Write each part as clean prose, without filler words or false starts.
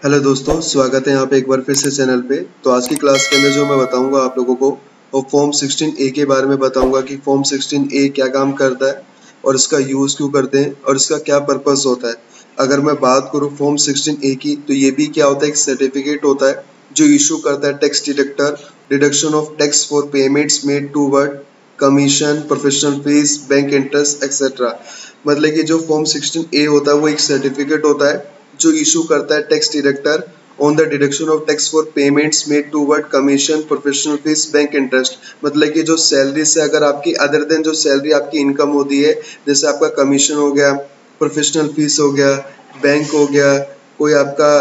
Hello दोस्तों, स्वागत है यहाँ पे एक बार फिर से चैनल पे। तो आज की क्लास के अंदर जो मैं बताऊंगा आप लोगों को वो फॉर्म 16A के बारे में बताऊंगा कि फॉर्म 16A क्या काम करता है और इसका यूज़ क्यों करते हैं और इसका क्या पर्पस होता है। अगर मैं बात करूँ फॉर्म 16A की, तो ये भी क्या होता है, एक सर्टिफिकेट होता है जो इशू करता है tax deductor, deduction of tax for payments made toward commission, professional fees, bank interest etcetera. मतलब कि जो फॉर्म 16A होता है वो एक सर्टिफिकेट होता है जो इशू करता है tax deductor on the deduction of tax for payments made toward commission, professional fees, bank interest. मतलब कि जो सैलरी से अगर आपकी अदर देन जो सैलरी आपकी इनकम होती है, जैसे आपका कमीशन हो गया, प्रोफेशनल फीस हो गया, बैंक हो गया, कोई आपका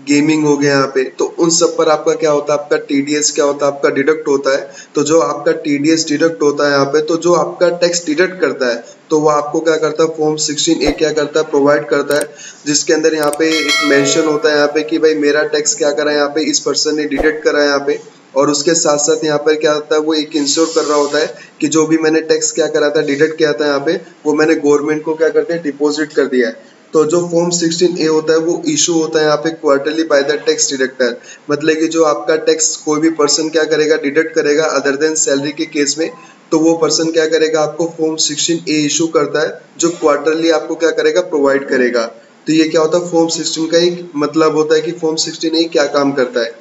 गेमिंग हो गया यहाँ पे, तो उन सब पर आपका क्या होता है, आपका टीडीएस क्या होता है, आपका डिडक्ट होता है। तो जो आपका टीडीएस डिडक्ट होता है यहाँ पे, तो जो आपका टैक्स डिडक्ट करता है तो वो आपको क्या करता है, फॉर्म 16A क्या करता है, प्रोवाइड करता है, जिसके अंदर यहाँ पे एक मेंशन होता है यहाँ पे कि भाई मेरा टैक्स क्या करा है यहाँ पे, इस पर्सन ने डिडक्ट करा है यहाँ पे। और उसके साथ साथ यहाँ पर क्या होता है, वो एक इंश्योर कर रहा होता है कि जो भी मैंने टैक्स क्या करा था, डिडक्ट किया था यहाँ पे, वो मैंने गवर्नमेंट को क्या करते हैं, डिपॉजिट कर दिया है। तो जो फॉर्म 16A होता है वो इशू होता है यहाँ पे quarterly by the tax deductor. मतलब कि जो आपका टैक्स कोई भी पर्सन क्या करेगा, डिडक्ट करेगा अदर देन सैलरी के केस में, तो वो पर्सन क्या करेगा, आपको फॉर्म 16A इशू करता है जो क्वार्टरली आपको क्या करेगा, प्रोवाइड करेगा। तो ये क्या होता है, फॉर्म 16 का एक मतलब होता है कि फॉर्म 16A क्या काम करता है।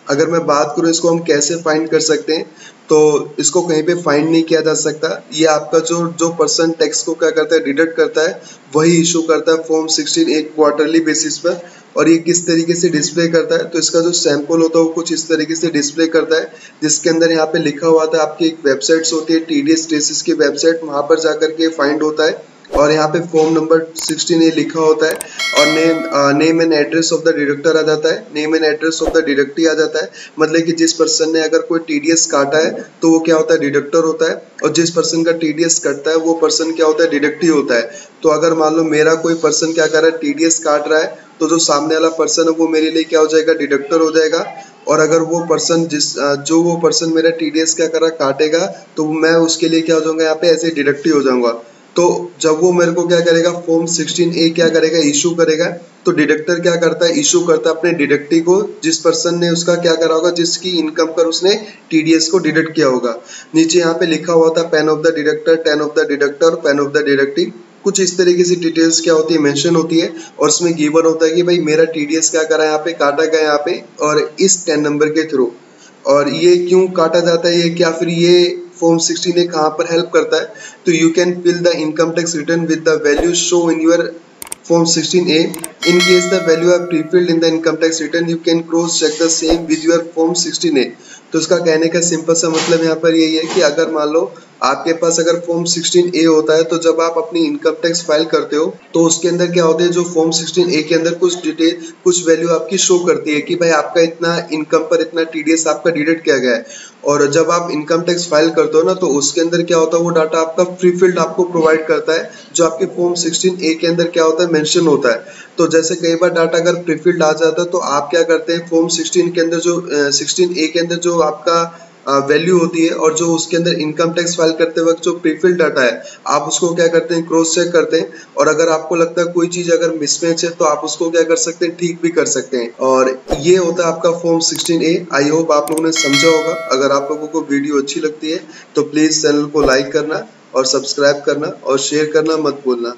अगर मैं बात करूँ इसको हम कैसे फाइंड कर सकते हैं, तो इसको कहीं पे फाइंड नहीं किया जा सकता। ये आपका जो जो पर्सन टैक्स को क्या करता है, डिडक्ट करता है, वही इशू करता है फॉर्म 16 एक क्वार्टरली बेसिस पर। और ये किस तरीके से डिस्प्ले करता है, तो इसका जो सैंपल होता है वो कुछ इस तरीके से डिस्प्ले करता है, जिसके अंदर यहाँ पे लिखा हुआ था, आपकी एक वेबसाइट्स होती है टीडीएस ट्रेसिस की वेबसाइट, वहाँ पर जाकर के फाइंड होता है। और यहाँ पे फॉर्म नंबर 16A लिखा होता है और name and address of the deductor आ जाता है, name and address of the deductee आ जाता है। मतलब कि जिस पर्सन ने अगर कोई टीडीएस काटा है तो वो क्या होता है, डिडक्टर होता है, और जिस पर्सन का टीडीएस कटता है वो पर्सन क्या होता है, डिडक्टी होता है। तो अगर मान लो मेरा कोई पर्सन क्या कर रहा है, टीडीएस काट रहा है, तो जो सामने वाला पर्सन है वो मेरे लिए क्या हो जाएगा, डिडक्टर हो जाएगा। और अगर वो पर्सन जो वो पर्सन मेरा टीडीएस क्या कर रहा काटेगा, तो मैं उसके लिए क्या हो जाऊंगा, यहाँ पे ऐसे डिडक्टी हो जाऊंगा। तो जब वो मेरे को क्या करेगा, फॉर्म 16A क्या करेगा, इशू करेगा, तो डिडक्टर क्या करता है, इशू करता है अपने डिडक्टी को, जिस पर्सन ने उसका क्या करा होगा, जिसकी इनकम पर उसने टीडीएस को डिडक्ट किया होगा। नीचे यहाँ पे लिखा हुआ था pain of the deductor, ten of the deductor, pain of the deductee, कुछ इस तरीके से डिटेल्स क्या होती है, मेंशन होती है। और उसमें गिवन होता है कि भाई मेरा टीडीएस क्या करा यहाँ पे, काटा गया यहाँ पे, और इस 10 नंबर के थ्रू। और ये क्यों काटा जाता है, ये क्या फिर ये फॉर्म 16A कहाँ पर हेल्प करता है, तो you can fill the income tax return with the value show in your form 16A। In case the value are pre-filled in the income tax return, you can cross check the same with your form 16A। तो इसका कहने का simple सा मतलब यहाँ पर यही है कि अगर मान लो आपके पास अगर फॉर्म 16A होता है, तो जब आप अपनी इनकम टैक्स फाइल करते हो तो उसके अंदर क्या होता है, जो फॉर्म 16A के अंदर कुछ डिटेल, कुछ वैल्यू आपकी शो करती है कि भाई आपका इतना इनकम पर इतना टीडीएस आपका डिडक्ट किया गया है। और जब आप इनकम टैक्स फाइल करते हो ना, तो उसके अंदर क्या होता है, वो डाटा आपका फ्री फील्ड आपको प्रोवाइड करता है, जो आपके फॉर्म 16A के अंदर क्या होता है, मेंशन होता है। तो जैसे कई बार डाटा अगर प्रीफिल्ड आ जाता है, तो आप क्या करते हैं, फॉर्म 16 के अंदर जो 16A के अंदर जो आपका वैल्यू होती है और जो उसके अंदर इनकम टैक्स फाइल करते वक्त जो प्रीफिल्ड डाटा है, आप उसको क्या करते हैं, क्रॉस चेक करते हैं। और अगर आपको लगता है कोई चीज अगर मिसमैच है, तो आप उसको क्या कर सकते हैं, ठीक भी कर सकते हैं। और ये होता है आपका फॉर्म 16A। आई होप आप लोगों ने समझा होगा। अगर आप लोगों को वीडियो अच्छी लगती है तो प्लीज चैनल को लाइक करना और सब्सक्राइब करना और शेयर करना मत भूलना।